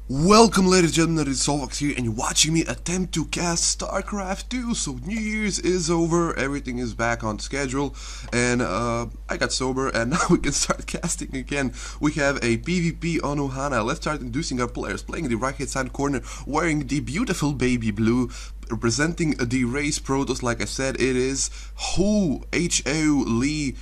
Welcome, ladies and gentlemen, it is Soulfax here, and you're watching me attempt to cast Starcraft 2. So New Year's is over, everything is back on schedule, and I got sober, and now we can start casting again. We have a PvP on Ohana. Let's start introducing our players. Playing the right hand side corner, wearing the beautiful baby blue, representing the race Protoss. Like I said, it is HoLeeSchitt.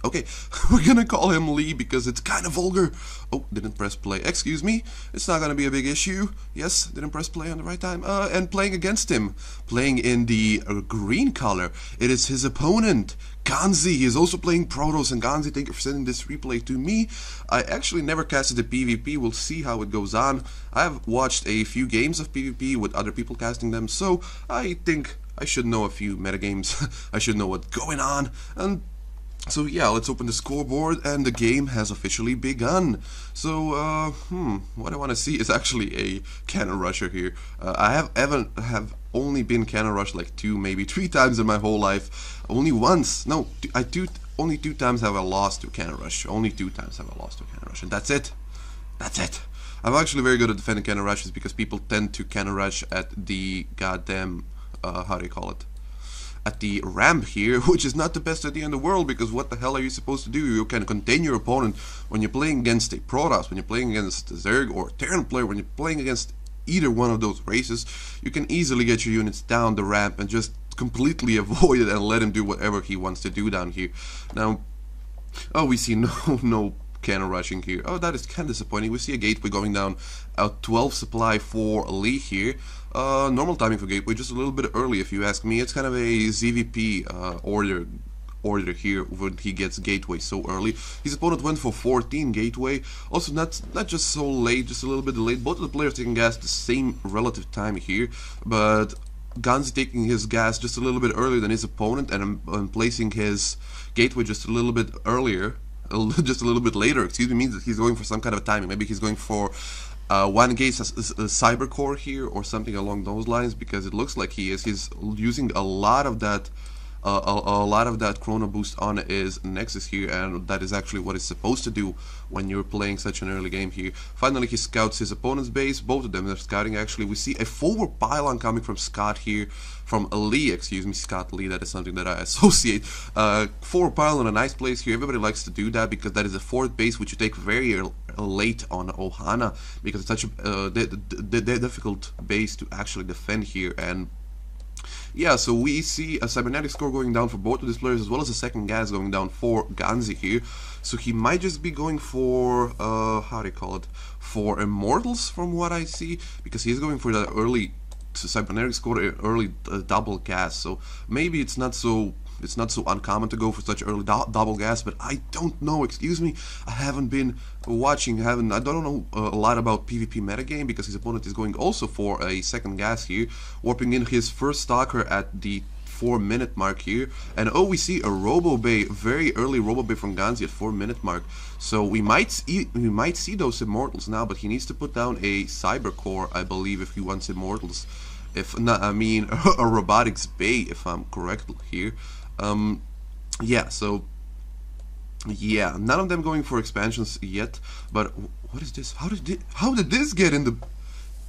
Okay, we're gonna call him Lee because it's kind of vulgar. Oh, didn't press play. Excuse me. It's not gonna be a big issue. Yes, didn't press play on the right time. And playing against him, playing in the green color, it is his opponent, Gonzy. He is also playing Protoss. And Gonzy, thank you for sending this replay to me. I actually never casted the PvP. We'll see how it goes on. I've watched a few games of PvP with other people casting them, so I think I should know a few metagames. I should know what's going on. And so yeah, let's open the scoreboard, and the game has officially begun. So, what I want to see is actually a cannon rusher here. I have only been cannon rushed like 2, maybe 3 times in my whole life. Only once, no, only 2 times have I lost to cannon rush. Only 2 times have I lost to cannon rush, and that's it. That's it. I'm actually very good at defending cannon rushes because people tend to cannon rush at the goddamn, how do you call it? At the ramp here, which is not the best idea in the world, because what the hell are you supposed to do? You can contain your opponent when you're playing against a Protoss, when you're playing against a Zerg or a Terran player, when you're playing against either one of those races, you can easily get your units down the ramp and just completely avoid it and let him do whatever he wants to do down here. Now, oh, we see no cannon rushing here. Oh, that is kind of disappointing. We see a gateway going down, a 12 supply for Lee here. Normal timing for gateway, just a little bit early if you ask me. It's kind of a ZVP order here when he gets gateway so early. His opponent went for 14 gateway, also not just so late, just a little bit delayed. Both of the players taking gas the same relative time here, but Gonzy taking his gas just a little bit earlier than his opponent, and placing his gateway just a little bit earlier, just a little bit later, excuse me, means that he's going for some kind of timing. Maybe he's going for one gate cyber core here or something along those lines, because it looks like he's using a lot of that chrono boost on his Nexus here, and that is actually what it's supposed to do when you're playing such an early game here. Finally, he scouts his opponent's base. Both of them are scouting. Actually, we see a forward pylon coming from Scott here, from Lee, excuse me, Scott Lee. That is something that I associate. Forward pylon, a nice place here. Everybody likes to do that because that is a fourth base which you take very late on Ohana, because it's such a difficult base to actually defend here. And yeah, so we see a cybernetic score going down for both of these players, as well as a second gas going down for Gonzy here. So he might just be going for, how do you call it, for Immortals from what I see, because he's going for that early cybernetic score, early double gas. So maybe it's not so uncommon to go for such early double gas, but I don't know, excuse me. I haven't been watching, I don't know a lot about PvP metagame, because his opponent is going also for a second gas here, warping in his first stalker at the 4-minute mark here. And oh, we see a Robo Bay, very early Robo Bay from Gonzy at 4-minute mark. So we might see those Immortals now, but he needs to put down a Cyber Core, I believe, if he wants Immortals. If not, I mean a Robotics Bay, if I'm correct here. Yeah, so yeah, none of them going for expansions yet. But what is this? How did this get in the?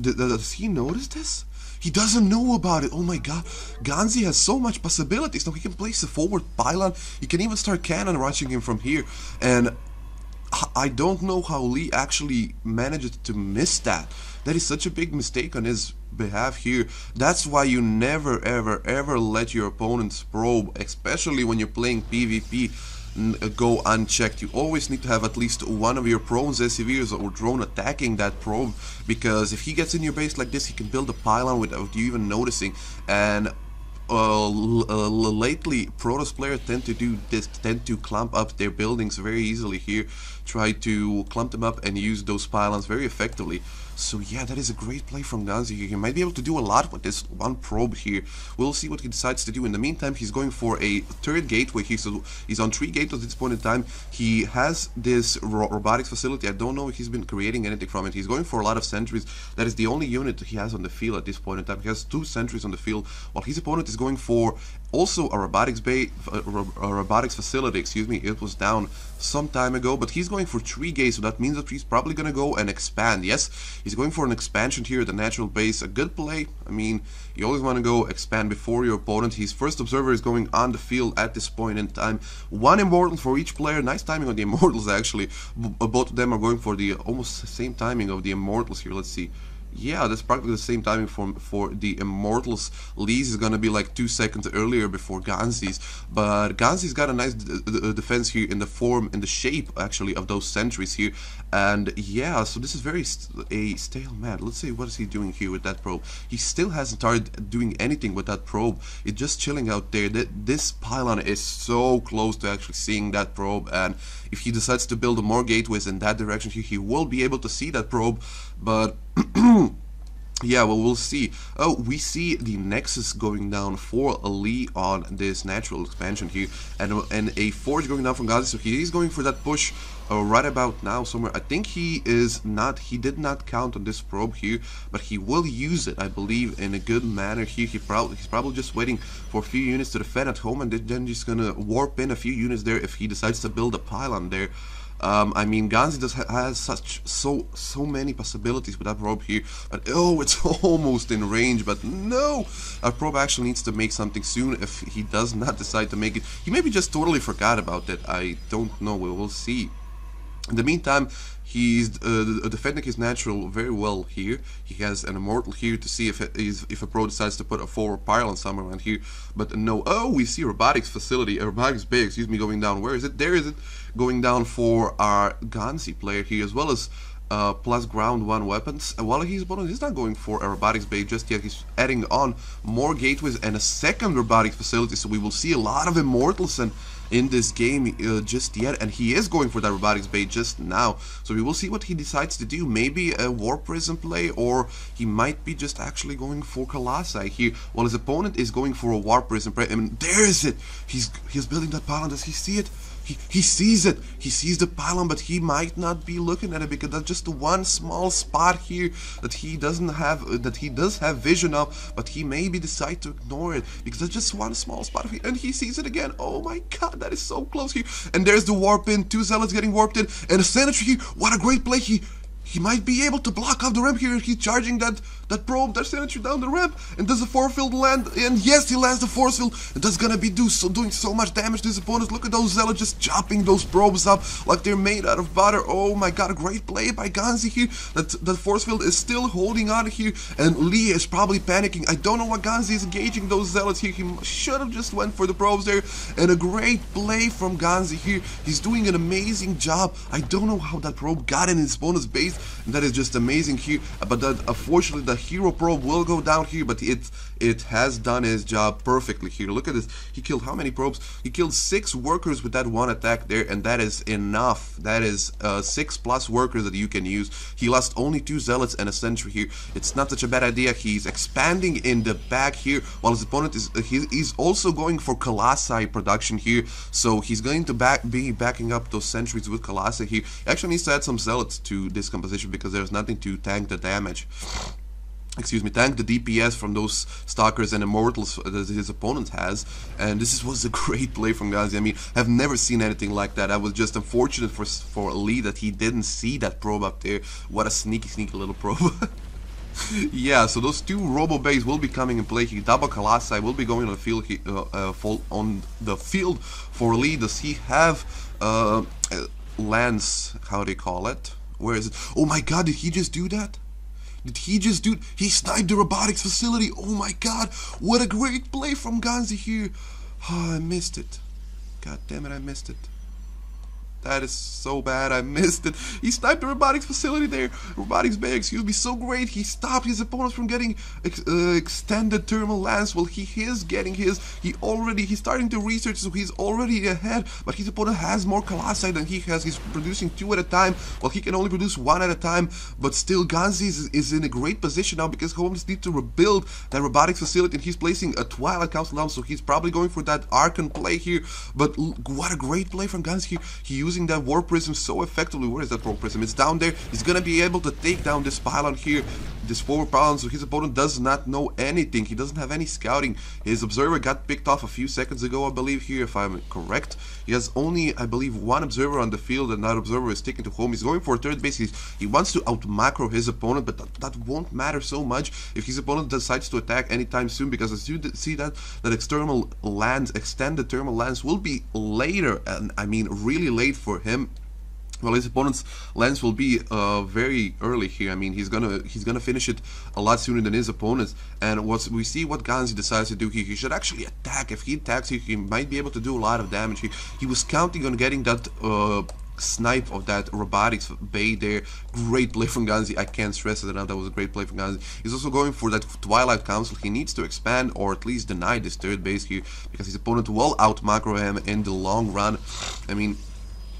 Does he notice this? He doesn't know about it. Oh my god, Gonzy has so much possibilities now. He can place a forward pylon. He can even start cannon rushing him from here, and I don't know how Lee actually managed to miss that. That is such a big mistake on his behalf here. That's why you never ever let your opponent's probe, especially when you're playing PvP, go unchecked. You always need to have at least one of your probes, SCVs or drone attacking that probe, because if he gets in your base like this, he can build a pylon without you even noticing. And lately Protoss players tend to do this, tend to clump up their buildings very easily here, try to clump them up and use those pylons very effectively. So yeah, that is a great play from Gonzy. He might be able to do a lot with this one probe here. We'll see what he decides to do. In the meantime, he's going for a third gateway here, so he's on 3 gateways at this point in time. He has this robotics facility. I don't know if he's been creating anything from it. He's going for a lot of sentries. That is the only unit he has on the field at this point in time. He has 2 sentries on the field, while his opponent is is going for also a robotics robotics facility, excuse me. It was down some time ago, but he's going for 3 gates, so that means that he's probably gonna go and expand. Yes, he's going for an expansion here at the natural base. A good play. I mean, you always want to go expand before your opponent. His first observer is going on the field at this point in time. 1 immortal for each player. Nice timing on the immortals, actually. Both of them are going for the almost same timing of the immortals here. Let's see. Yeah, that's practically the same timing for the Immortals. Lee's is gonna be like 2 seconds earlier before Gonzy's, but Gonzy's got a nice defense here in the form, in the shape actually of those sentries here, and yeah, so this is very a stale mad. Let's see, what is he doing here with that probe? He still hasn't started doing anything with that probe. It's just chilling out there. This pylon is so close to actually seeing that probe, and if he decides to build more gateways in that direction here, he will be able to see that probe, but yeah, well, we'll see. Oh, we see the Nexus going down for Lee on this natural expansion here, and a Forge going down from Gonzy, so he is going for that push right about now somewhere. I think he did not count on this probe here, but he will use it, I believe, in a good manner here. He's probably just waiting for a few units to defend at home, and then just gonna warp in a few units there if he decides to build a pylon there. I mean, Gonzy has so many possibilities with that probe here, but oh, it's almost in range. But no, our probe actually needs to make something soon. If he does not decide to make it, he maybe just totally forgot about it. I don't know. We will see. In the meantime, he's defending his natural very well here. He has an immortal here to see if a pro decides to put a forward pylon somewhere around here. But no. Oh, we see robotics facility, robotics bay, excuse me, going down. Where is it? There is it, going down for our Gonzy player here, as well as plus ground 1 weapons. While his opponent is not going for a robotics bay just yet, he's adding on more gateways and a second robotics facility. So we will see a lot of immortals and in this game just yet, and he is going for that robotics bay just now, so we will see what he decides to do. Maybe a war prison play, or he might be just actually going for Colossi here, while his opponent is going for a war prison play. I mean, there is it. He's building that pylon. Does he see it? He sees it. He sees the pylon, but he might not be looking at it because that's just the one small spot here that he doesn't have, that he does have vision of, but he maybe decide to ignore it because that's just one small spot here, and he sees it again. Oh my god, that is so close here. And there's the warp in. 2 zealots getting warped in, and a sentry here. What a great play. He might be able to block off the ramp here. He's charging that probe, that sentry down the ramp. And does the force field land? And yes, he lands the force field. And that's gonna be doing so much damage to his opponents. Look at those zealots just chopping those probes up like they're made out of butter. Oh my god, a great play by Gonzy here. That force field is still holding on here. And Lee is probably panicking. I don't know why Gonzy is engaging those zealots here. He should have just went for the probes there. And a great play from Gonzy here. He's doing an amazing job. I don't know how that probe got in his opponent's base. And that is just amazing here, but that unfortunately the hero probe will go down here, but it has done his job perfectly here. Look at this. He killed how many probes? He killed 6 workers with that one attack there, and that is enough. That is 6+ workers that you can use. He lost only 2 zealots and a sentry here. It's not such a bad idea. He's expanding in the back here, while his opponent is he's also going for Colossi production here, so he's going to be backing up those sentries with Colossi here. He actually needs to add some zealots to this composition because there's nothing to tank the damage. Excuse me, tank the DPS from those stalkers and immortals that his opponent has. And this was a great play from Gonzy. I mean, I've never seen anything like that. I was just unfortunate for Lee that he didn't see that probe up there. What a sneaky little probe. Yeah, so those 2 robo bays will be coming in play here. Double Colossi will be going on the field for Lee. Does he have lance? How do they call it? Where is it? Oh my god, did he just do that? He sniped the robotics facility. Oh my god, what a great play from Gonzy here. Oh, I missed it. God damn it, I missed it. That is so bad, I missed it. He sniped the robotics facility there. Robotics bay, excuse me, so great. He stopped his opponents from getting extended thermal lance. Well, he is getting his. He's starting to research, so he's already ahead. But his opponent has more Colossi than he has. He's producing 2 at a time, while he can only produce 1 at a time. But still, Gonzy is in a great position now because Holmes needs to rebuild that robotics facility, and he's placing a Twilight Council down, so he's probably going for that Archon play here. But what a great play from Gonzy here. He uses using that War Prism so effectively. Where is that War Prism? It's down there. He's gonna be able to take down this pylon here, this 4 pylon, so his opponent does not know anything. He doesn't have any scouting. His observer got picked off a few seconds ago, I believe here, if I'm correct. He has only, I believe, 1 observer on the field, and that observer is sticking to home. He's going for third base. He wants to out-macro his opponent, but that won't matter so much if his opponent decides to attack anytime soon, because as you see that external lands, extended thermal lands will be later, and I mean really late for him. Well, his opponent's lens will be very early here. I mean, he's gonna finish it a lot sooner than his opponents. And we see what Gonzy decides to do here. He should actually attack. If he attacks here, he might be able to do a lot of damage here. He was counting on getting that snipe of that robotics bay there. Great play from Gonzy. I can't stress it enough. That was a great play from Gonzy. He's also going for that Twilight Council. He needs to expand or at least deny this third base here, because his opponent will out macro him in the long run. I mean,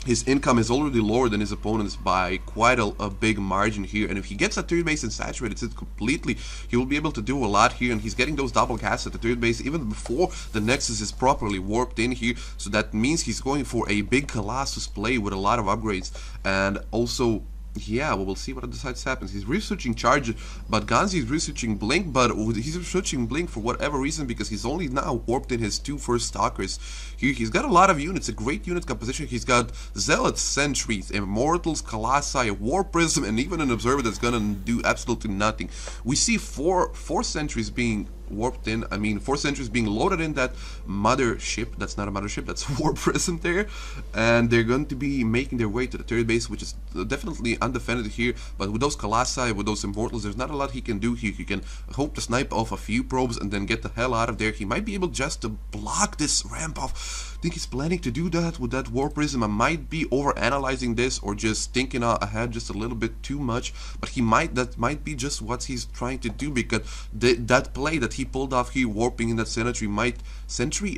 his income is already lower than his opponent's by quite a big margin here, and if he gets a third base and saturates it completely, he will be able to do a lot here, and he's getting those double casts at the third base even before the Nexus is properly warped in here, so that means he's going for a big Colossus play with a lot of upgrades. And also, yeah, well, we'll see what decides happens. He's researching Charge, but Gonzy is researching Blink, but he's researching Blink for whatever reason, because he's only now warped in his 2 first Stalkers. Here, he's got a lot of units, a great unit composition. He's got Zealots, Sentries, Immortals, Colossi, a War Prism, and even an Observer that's gonna do absolutely nothing. We see four Sentries being warped in. I mean, 4 Sentries being loaded in that mothership. That's not a mothership, that's War Prism there. And they're going to be making their way to the third base, which is definitely undefended here. But with those Colossi, with those Immortals, there's not a lot he can do here. He can hope to snipe off a few probes and then get the hell out of there. He might be able just to block this ramp off. I think he's planning to do that with that War Prism. I might be over-analyzing this or just thinking ahead just a little bit too much, but that might be just what he's trying to do, because that play that he pulled off here, warping in that Sentry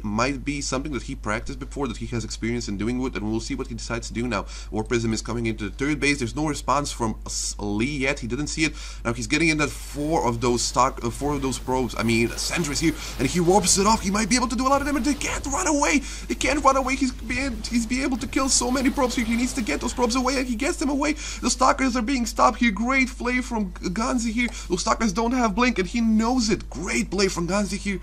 might be something that he practiced before, that he has experience in doing with, and we'll see what he decides to do now. War Prism is coming into the third base. There's no response from Lee yet. He didn't see it. Now he's getting in that 4 of those probes. I mean, Sentry's here, and he warps it off. He might be able to do a lot of damage. They can't run away. He can't run away. He's be able to kill so many probes here. He needs to get those probes away, and he gets them away. The Stalkers are being stopped here. Great play from Gonzy here. Those Stalkers don't have Blink, and he knows it. Great play from Gonzy here.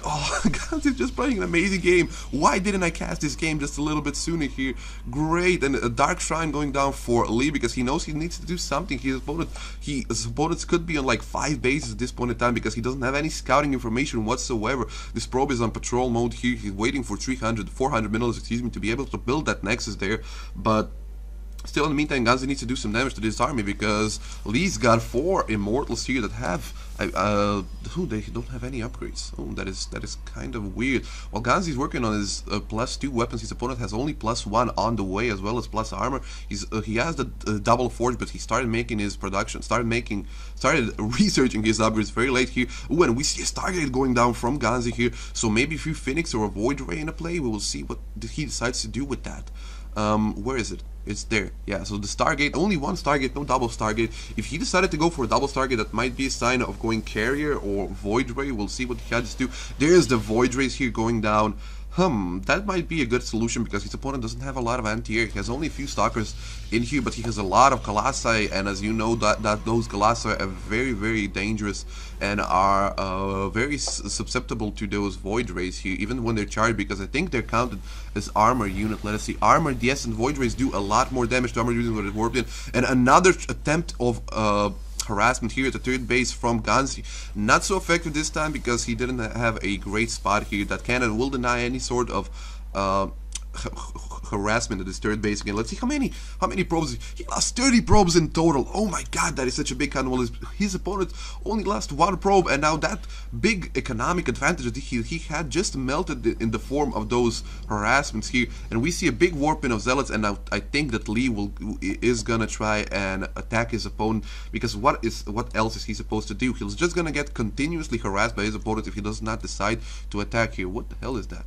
Oh, Gonzy's just playing an amazing game. Why didn't I cast this game just a little bit sooner here? Great. And a Dark Shrine going down for Lee, because he knows he needs to do something. His opponents could be on like 5 bases at this point in time, because he doesn't have any scouting information whatsoever. This probe is on patrol mode here. He's waiting for 400 minerals, excuse me, to be able to build that Nexus there. But still, in the meantime, Gonzy needs to do some damage to this army, because Lee's got 4 Immortals here that have they don't have any upgrades. Oh, that is kind of weird. While Gonzy's working on his +2 weapons, his opponent has only +1 on the way, as well as plus armor. He has the double forge, but he started making his production, started researching his upgrades very late here. Ooh, and we see a Stargate going down from Gonzy here. So maybe a few Phoenix or a Void Ray in a play. We will see what he decides to do with that. Where is it? It's there. Yeah, so the Stargate, only 1 Stargate, no double Stargate. If he decided to go for a double Stargate, that might be a sign of going Carrier or Void Ray. We'll see what he has to do. There's the Void Rays here going down. That might be a good solution, because his opponent doesn't have a lot of anti-air. He has only a few Stalkers in here, but he has a lot of Colossi, and as you know, that those Colossi are very, very dangerous and are very susceptible to those Void Rays here, even when they're charged, because I think they're counted as armor unit. Let us see. Armor, yes, and Void Rays do a lot more damage to armor units when it's warped in. And another attempt of harassment here at the third base from Gonzy. Not so effective this time, because he didn't have a great spot here. That cannon will deny any sort of harassment at his third base again. Let's see how many probes. He lost 30 probes in total. Oh my god, that is such a big count. Well, his opponent only lost 1 probe, and now that big economic advantage that he had just melted in the form of those harassments here. And we see a big warping of Zealots, and now I think that Lee is gonna try and attack his opponent, because what else is he supposed to do? He's just gonna get continuously harassed by his opponent if he does not decide to attack here. What the hell is that?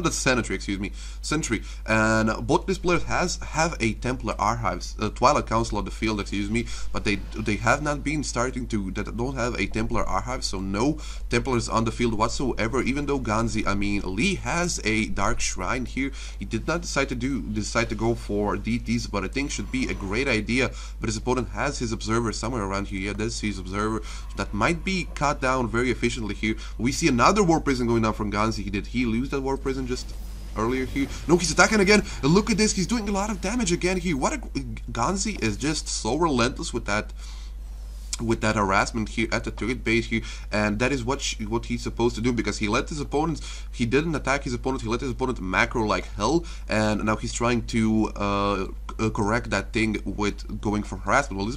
that's Sentry, excuse me, Sentry. And both these players have a Templar archives, Twilight Council on the field, excuse me, but they have not been starting to, that don't have a Templar archive, so no Templars on the field whatsoever. Even though Gonzy, I mean, Lee has a Dark Shrine here. He did not decide to go for DTs, but I think should be a great idea. But his opponent has his Observer somewhere around here. Yeah, that's his Observer. That might be cut down very efficiently here. We see another War Prison going down from Gonzy. Did he lose that War Prison just earlier here? No, he's attacking again. And look at this. He's doing a lot of damage again here. Gonzy is just so relentless with that harassment here at the turret base here, and that is what he's supposed to do, because he let his opponents, he didn't attack his opponent, he let his opponent macro like hell, and now he's trying to correct that thing with going for harassment. Well,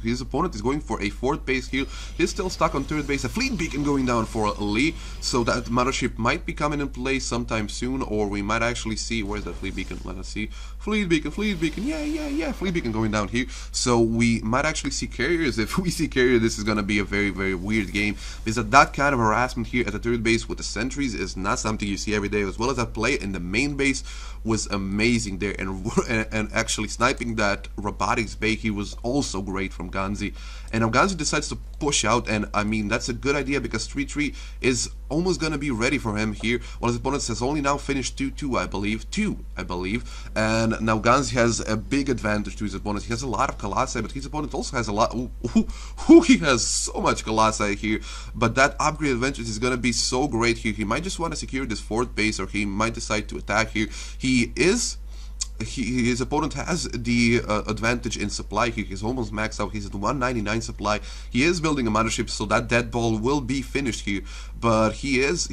his opponent is going for a fourth base here. He's still stuck on third base. A fleet beacon going down for Lee, so that mothership might be coming in place sometime soon, or we might actually see, where's that fleet beacon? Let us see. Fleet beacon, yeah, fleet beacon going down here. So we might actually see carriers. If we see carrier, this is gonna be a very, very weird game, because that kind of harassment here at the third base with the sentries is not something you see every day, as well as that play in the main base was amazing there, and actually sniping that robotics bay here was also great from Gonzy. And now Gonzy decides to push out, and I mean, that's a good idea, because 3-3 is almost gonna be ready for him here, while his opponent has only now finished 2-2, I believe, and now Gonzy has a big advantage to his opponent. He has a lot of Colossi, but his opponent also has a lot, he has so much Colossi here, but that upgrade advantage is gonna be so great here. He might just want to secure this fourth base, or he might decide to attack here. His opponent has the advantage in supply here. He's almost maxed out. He's at 199 supply. He is building a mothership, so that dead ball will be finished here. But he is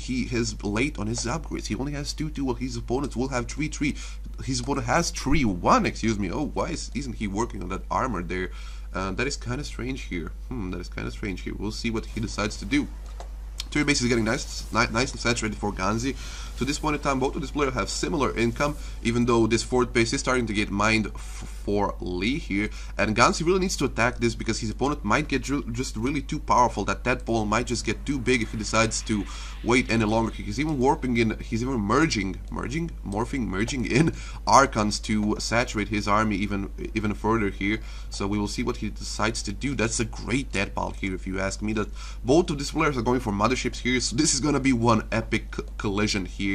late on his upgrades. He only has 2-2, while his opponent will have 3-3. His opponent has 3-1, excuse me. Oh, why isn't he working on that armor there? That is kind of strange here. That is kind of strange here. We'll see what he decides to do. Third base is getting nicely saturated for Gonzy. To this point in time, both of these players have similar income, even though this fourth base is starting to get mined for Lee here. And Gonzy really needs to attack this, because his opponent might get just really too powerful. That dead ball might just get too big if he decides to wait any longer. He's even warping in, he's even merging in Archons to saturate his army even further here. So we will see what he decides to do. That's a great dead ball here, if you ask me. That both of these players are going for motherships here, so this is gonna be one epic collision here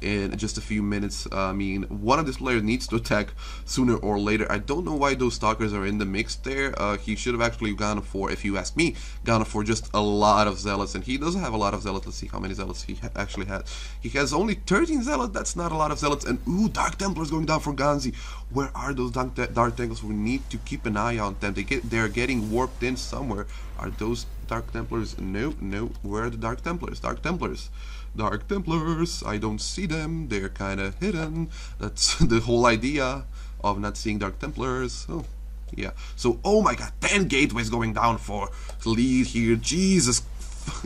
in just a few minutes. I mean, one of these players needs to attack sooner or later. I don't know why those stalkers are in the mix there. He should have actually gone for, if you ask me, gone for just a lot of zealots, and he doesn't have a lot of zealots. Let's see how many zealots he actually has. He has only 13 zealots. That's not a lot of zealots. And ooh, Dark Templars going down for Gonzy. Where are those Dark Templars? We need to keep an eye on them. They're getting warped in somewhere. Are those Dark Templars? No. Where are the Dark Templars? Dark Templars, I don't see them. They're kind of hidden. That's the whole idea of not seeing Dark Templars. Oh, yeah. So, oh my god, 10 gateways going down for lead here. Jesus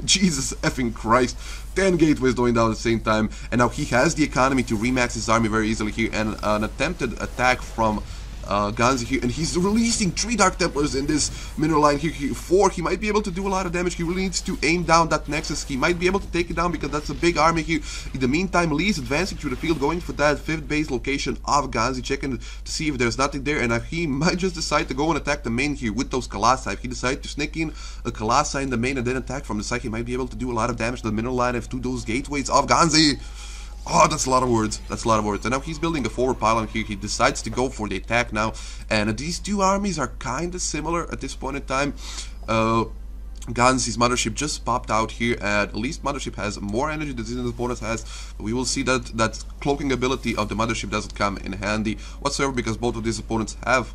effing Christ. 10 gateways going down at the same time. And now he has the economy to remax his army very easily here. And an attempted attack from Gonzy here, and he's releasing 3 Dark Templars in this mineral line here. 4, he might be able to do a lot of damage. He really needs to aim down that Nexus. He might be able to take it down, because that's a big army here. In the meantime, Lee is advancing through the field, going for that 5th base location of Gonzy, checking to see if there's nothing there, and he might just decide to go and attack the main here with those Colossi. If he decides to sneak in a Colossi in the main and then attack from the side, he might be able to do a lot of damage to the mineral line to those gateways of Gonzy. Oh, that's a lot of words. That's a lot of words. And now he's building a forward pylon here. He decides to go for the attack now. And these two armies are kind of similar at this point in time. Gonzy's mothership just popped out here, and at least mothership has more energy than his opponent has. We will see that cloaking ability of the mothership doesn't come in handy whatsoever, because both of these opponents have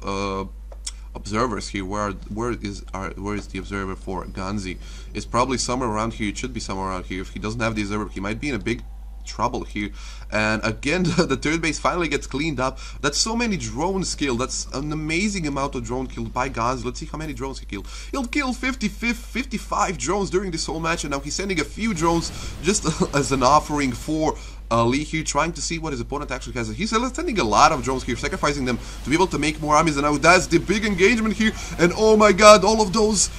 observers here. Where is the observer for Gonzy? It's probably somewhere around here. It should be somewhere around here. If he doesn't have the observer, he might be in a big trouble here. And again, the third base finally gets cleaned up. That's so many drones killed. That's an amazing amount of drone killed by Gonzy. Let's see how many drones he killed. He'll kill 55 drones during this whole match, and now he's sending a few drones just as an offering for Lee here trying to see what his opponent actually has. He's sending a lot of drones here, sacrificing them to be able to make more armies, and now that's the big engagement here, and oh my god, all of those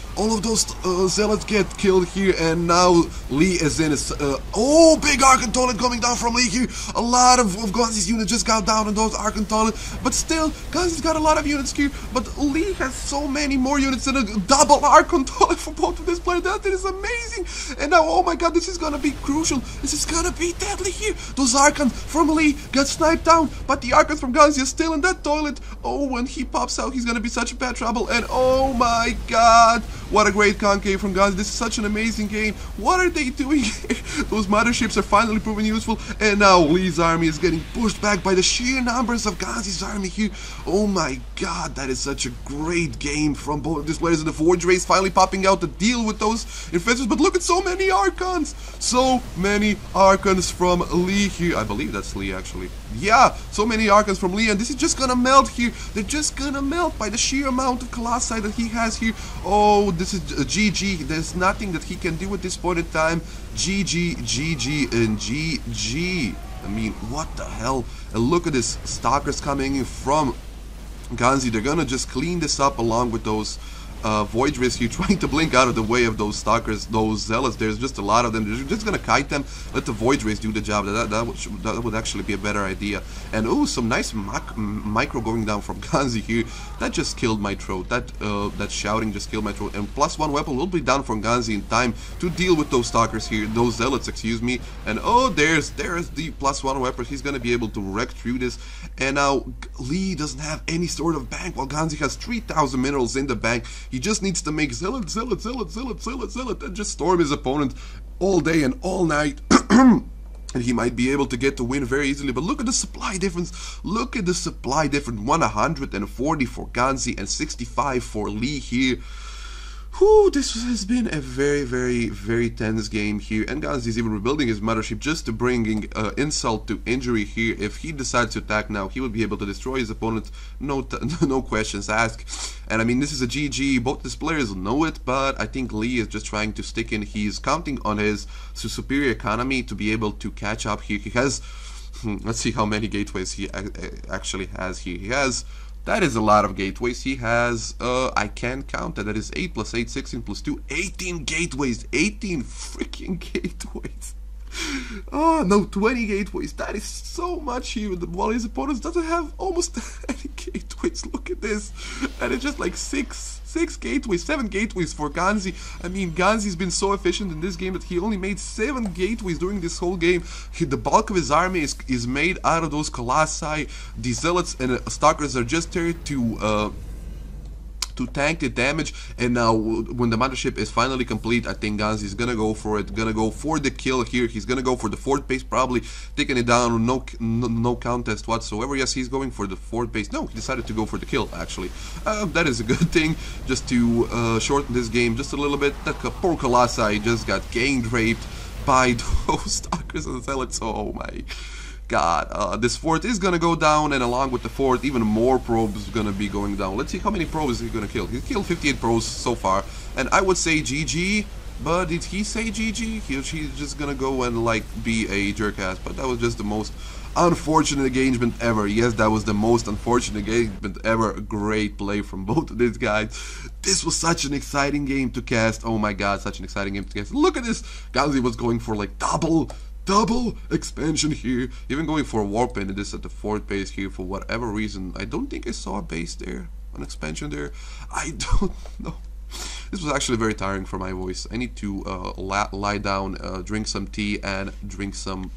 zealots get killed here, and now Lee is in his, oh, big Archon Toilet coming down from Lee here. A lot of Gonzy's units just got down on those Archon Toilet, but still, Gonzy's got a lot of units here, but Lee has so many more units than a double Archon Toilet for both of this player. That is amazing, and now, oh my god, this is gonna be crucial. This is gonna be deadly here. Those Archon from Lee got sniped down, but the Archon from Gonzy is still in that toilet. Oh, when he pops out, he's gonna be such bad trouble, and oh my god, what a great concave from Gonzy. This is such an amazing game. What are they doing here? Those motherships are finally proving useful, and now Lee's army is getting pushed back by the sheer numbers of Gonzy's army here. Oh my god, that is such a great game from both of these players, and the Forge Race finally popping out to deal with those infestors. But look at so many Archons! So many Archons from Lee here. I believe that's Lee actually. Yeah, so many Archons from Lee, and this is just gonna melt here. They're just gonna melt by the sheer amount of Colossi that he has here. Oh, this is GG. There's nothing that he can do at this point in time. GG, GG, and GG. I mean, what the hell? And look at this. Stalkers coming in from Gonzy. They're gonna just clean this up along with those Void Risk here, trying to blink out of the way of those Stalkers, those Zealots. There's just a lot of them. They're just gonna kite them, let the Void Race do the job. That would actually be a better idea. And oh, some nice micro going down from Gonzy here. That just killed my throat. That shouting just killed my throat. And +1 weapon will be down from Gonzy in time to deal with those Stalkers here, those Zealots, excuse me. And oh, there's the +1 weapon. He's gonna be able to wreck through this. And now Lee doesn't have any sort of bank, while Gonzy has 3,000 minerals in the bank. He just needs to make zealot, and just storm his opponent all day and all night. And he might be able to get the win very easily. But look at the supply difference. Look at the supply difference. 140 for Gonzy and 65 for Lee here. Whew, this has been a very tense game here, and Gonzy is even rebuilding his mothership just to bringing insult to injury here. If he decides to attack now, he will be able to destroy his opponent, no questions asked. And I mean, this is a GG. Both these players know it, but I think Lee is just trying to stick in. He's counting on his superior economy to be able to catch up here. He has, let's see how many gateways he actually has here. He has, that is a lot of gateways. He has, I can't count that. That is 8 + 8, 16 + 2, 18 gateways. 18 freaking gateways. Oh, no, 20 gateways. That is so much here. While his opponents doesn't have almost any gateways. Look at this. And it's just like 7 gateways for Gonzy. I mean, Gonzy's been so efficient in this game that he only made 7 gateways during this whole game. The bulk of his army is made out of those Colossi. The Zealots and Stalkers are just there to tank the damage. And now when the mothership is finally complete, I think Gonzy is gonna go for it, gonna go for the kill here. He's gonna go for the 4th base, probably taking it down, no contest whatsoever. Yes, he's going for the 4th base. No, he decided to go for the kill actually. That is a good thing, just to shorten this game just a little bit. That poor Colossi just got gang raped by those Stalkers and Zealots. Oh my god, this 4th is gonna go down, and along with the 4th, even more probes gonna be going down. Let's see how many probes he's gonna kill. He's killed 58 probes so far, and I would say GG, but did he say GG? He's just gonna go and like be a jerk-ass, but that was just the most unfortunate engagement ever. Yes, that was the most unfortunate engagement ever. Great play from both of these guys. This was such an exciting game to cast. Oh my god, such an exciting game to cast. Look at this. Gonzy was going for like double expansion here, even going for a warp in this at the 4th base here for whatever reason. I don't think I saw a base there, an expansion there. I don't know. This was actually very tiring for my voice. I need to lie down, drink some tea, and drink some,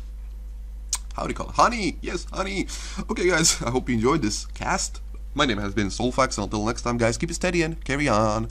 how do you call it? Honey! Yes, honey! Okay guys, I hope you enjoyed this cast. My name has been Soulfax, and until next time guys, keep it steady and carry on.